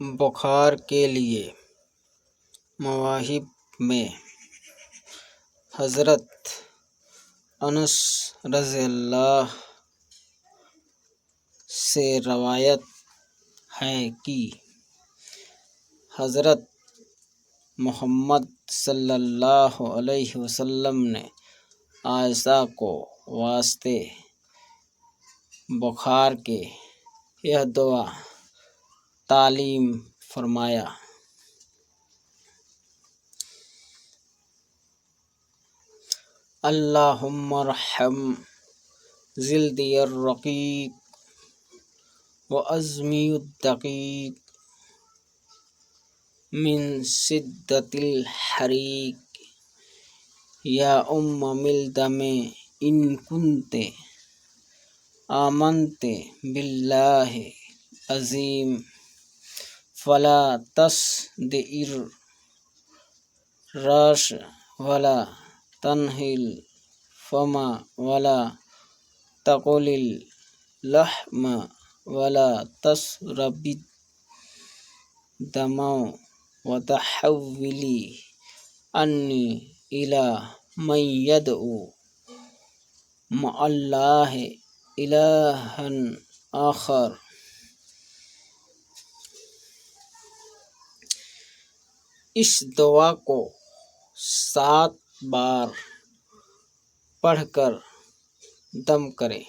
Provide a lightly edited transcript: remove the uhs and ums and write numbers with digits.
بخار کے لیے مواہب میں حضرت انس رضی اللہ سے روایت ہے کہ حضرت محمد صلی اللہ علیہ وسلم نے عائشہ کو واسطے بخار کے یہ دعا تعلیم فرمایا: اللہم ارحم جلدی الرقیق وعظمی الدقیق من شدت الحریق یا ملدم ان کنت آمنت باللہ عظیم فلا تصدئر راش ولا تنہل فما ولا تقل اللحم ولا تسرب الدم وتحولی انی الی من یدعو مع اللہ الہا آخر۔ اس دعا کو 7 بار پڑھ کر دم کریں۔